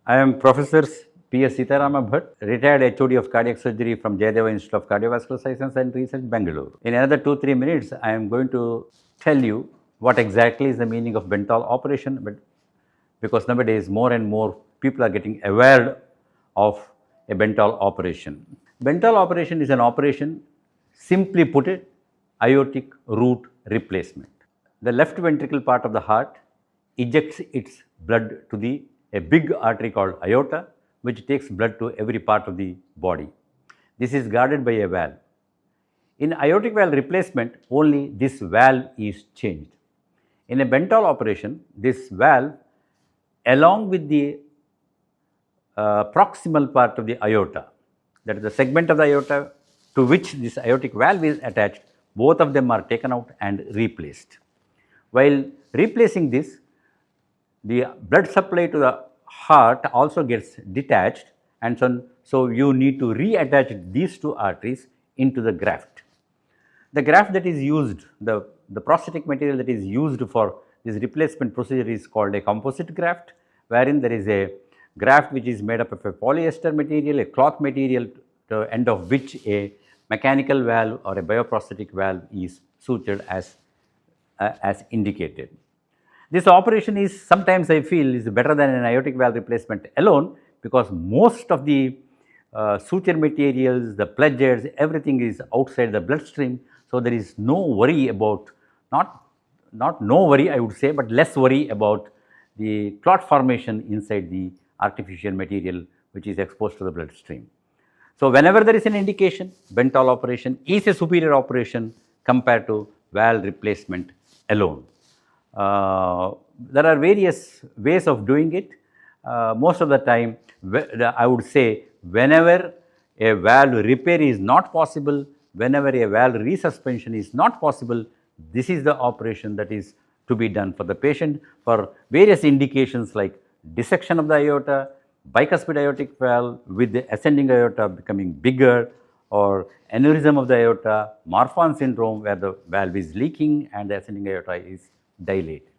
I am Professor P.S. Seetharama Bhat, retired HOD of Cardiac Surgery from Jayadeva Institute of Cardiovascular Science and Research, Bangalore. In another 2-3 minutes, I am going to tell you what exactly is the meaning of Bentall operation, but because nowadays more and more people are getting aware of a Bentall operation. Bentall operation is an operation, simply put it, aortic root replacement. The left ventricle part of the heart ejects its blood to a big artery called aorta, which takes blood to every part of the body. This is guarded by a valve. In aortic valve replacement, only this valve is changed. In a Bentall operation, this valve, along with the proximal part of the aorta, that is the segment of the aorta to which this aortic valve is attached, both of them are taken out and replaced. While replacing this, the blood supply to the heart also gets detached, and so you need to reattach these two arteries into the graft. The graft that is used, the prosthetic material that is used for this replacement procedure is called a composite graft, wherein there is a graft which is made up of a polyester material, a cloth material, the end of which a mechanical valve or a bioprosthetic valve is sutured as indicated. This operation is sometimes I feel is better than an aortic valve replacement alone, because most of the suture materials, the pledgets, everything is outside the bloodstream. So there is no worry about, not no worry I would say, but less worry about the clot formation inside the artificial material which is exposed to the bloodstream. So whenever there is an indication, Bentall operation is a superior operation compared to valve replacement alone. There are various ways of doing it. Most of the time, I would say, whenever a valve repair is not possible, whenever a valve resuspension is not possible, this is the operation that is to be done for the patient for various indications like dissection of the aorta, bicuspid aortic valve with the ascending aorta becoming bigger, or aneurysm of the aorta, Marfan syndrome where the valve is leaking and the ascending aorta is dilated.